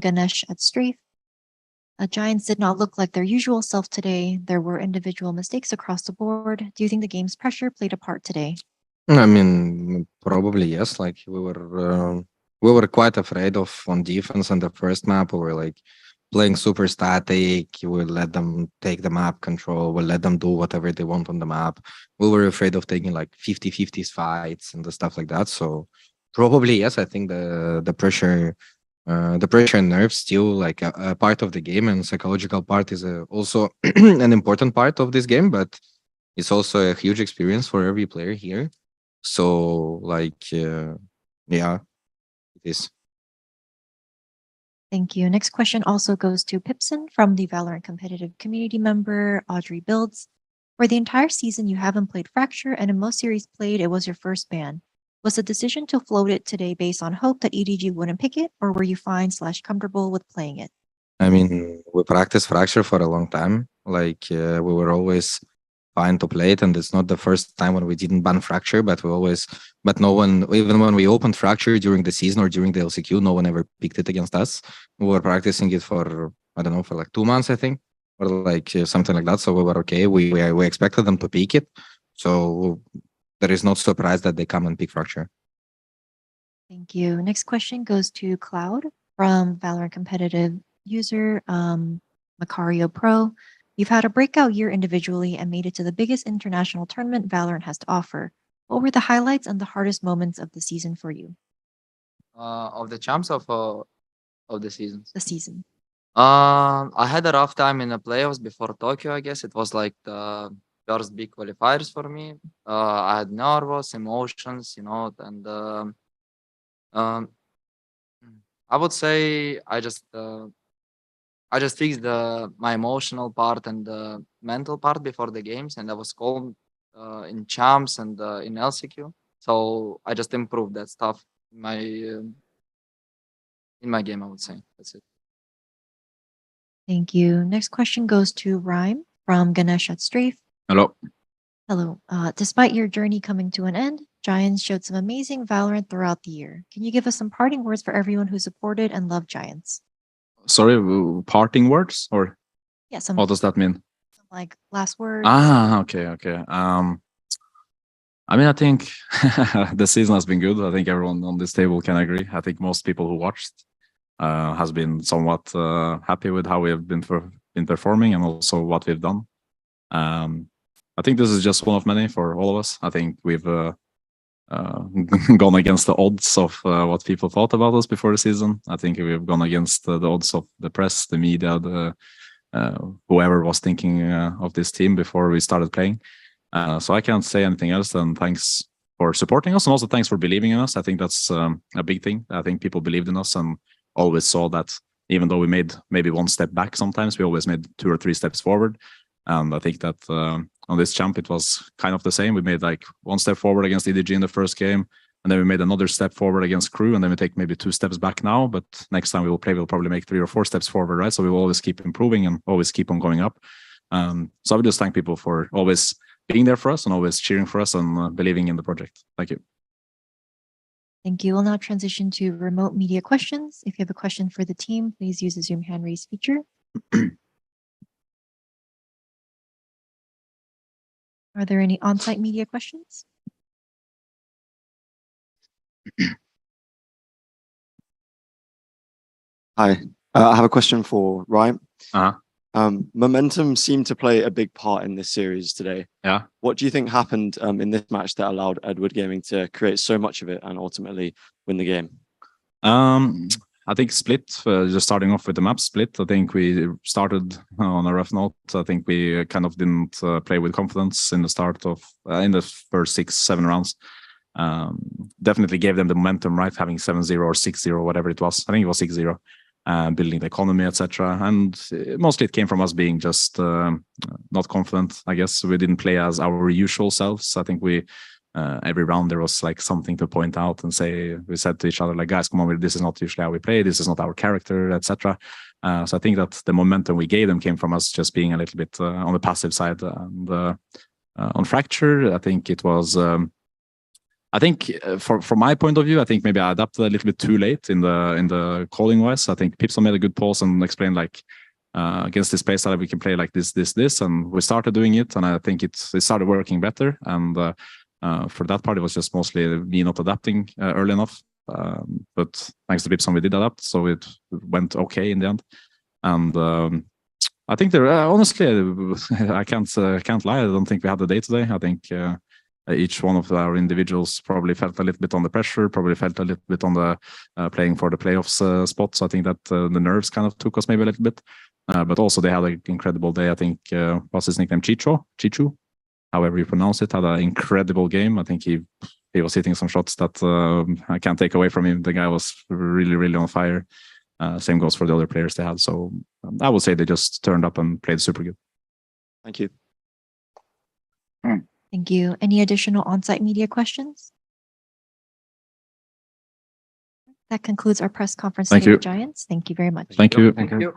Ganesh at Strafe. Giants did not look like their usual self today. There were individual mistakes across the board. Do you think the game's pressure played a part today? I mean, probably yes. Like we were quite afraid of on defense on the first map. We were like playing super static. We let them take the map control. We let them do whatever they want on the map. We were afraid of taking like 50-50 fights and the stuff like that. So probably yes. I think the pressure and nerves still like a part of the game, and psychological part is also an important part of this game. But it's also a huge experience for every player here. So, yeah, it is. Thank you. Next question also goes to Pipson from the Valorant competitive community member Audrey Builds. For the entire season, you haven't played Fracture, and in most series played, it was your first ban. Was the decision to float it today based on hope that EDG wouldn't pick it, or were you fine/comfortable with playing it? I mean, we practiced Fracture for a long time. We were always fine to play it, and it's not the first time when we didn't ban Fracture, but no one, even when we opened Fracture during the season or during the LCQ, no one ever picked it against us. We were practicing it for, I don't know, for like 2 months, I think, or something like that. So we were okay. We expected them to pick it. So there is no surprise that they come and pick Fracture. Thank you. Next question goes to Cloud from Valorant competitive user Macario Pro. You've had a breakout year individually and made it to the biggest international tournament Valorant has to offer. What were the highlights and the hardest moments of the season for you? Of the champs of the seasons. The season. I had a rough time in the playoffs before Tokyo. I guess it was like the first big qualifiers for me. I had nervous emotions, and I would say I just fixed my emotional part and the mental part before the games, and I was calm in champs and in LCQ. So I just improved that stuff in my game. I would say that's it. Thank you. Next question goes to Rhyme from Ganesh at Strafe. Hello. Hello. Despite your journey coming to an end, Giants showed some amazing Valorant throughout the year. Can you give us some parting words for everyone who supported and loved Giants? Sorry, parting words, or Yeah, some what does that mean? like last words. Okay. I mean, I think the season has been good. I think everyone on this table can agree. I think most people who watched has been somewhat happy with how we have been performing and also what we've done. I think this is just one of many for all of us. I think we've gone against the odds of what people thought about us before the season. I think we've gone against the odds of the press, the media, whoever was thinking of this team before we started playing. So I can't say anything else than thanks for supporting us, and also thanks for believing in us. I think that's a big thing. I think people believed in us and always saw that even though we made maybe one step back sometimes, we always made 2 or 3 steps forward. And I think that on this champ, it was kind of the same. We made like 1 step forward against EDG in the first game, and then we made another step forward against Crew, and then we take maybe 2 steps back now. But next time we will play, we'll probably make 3 or 4 steps forward, right? So we will always keep improving and always keep on going up. So I would just thank people for always being there for us and always cheering for us and believing in the project. Thank you. Thank you. We'll now transition to remote media questions. If you have a question for the team, please use the Zoom hand raise feature. Are there any on-site media questions? Hi, I have a question for Ryan. Uh-huh. Momentum seemed to play a big part in this series today. Yeah. What do you think happened in this match that allowed Edward Gaming to create so much of it and ultimately win the game? I think split, just starting off with the map split. I think we started on a rough note. I think we kind of didn't play with confidence in the start of, in the first 6-7 rounds. Definitely gave them the momentum, right? Having 7-0 or 6-0, whatever it was. I think it was 6-0. Building the economy, etc. And mostly it came from us being just not confident. I guess we didn't play as our usual selves. I think we every round there was like something to point out and say. We said to each other like, guys, come on, this is not usually how we play. This is not our character, etc. So I think that the momentum we gave them came from us just being a little bit on the passive side. And on Fracture, I think it was. I think from my point of view, I think maybe I adapted a little bit too late in the calling wise. I think Pipson made a good pause and explained like against this play style we can play like this, and we started doing it, and I think it started working better. And for that part, it was just mostly me not adapting early enough. But thanks to Pipson, we did adapt, so it went okay in the end. And I think there honestly, I can't lie. I don't think we had the day today. I think each one of our individuals probably felt a little bit on the pressure, probably felt a little bit on the playing for the playoffs spots. I think that the nerves kind of took us maybe a little bit. But also they had an incredible day. I think what's his nickname, Chichoo, however you pronounce it, had an incredible game. I think he was hitting some shots that I can't take away from him. The guy was really, really on fire. Same goes for the other players they had. So I would say they just turned up and played super good. Thank you. Thank you. Any additional on-site media questions? That concludes our press conference Thank today you. with Giants. Thank you very much. Thank you. Thank you.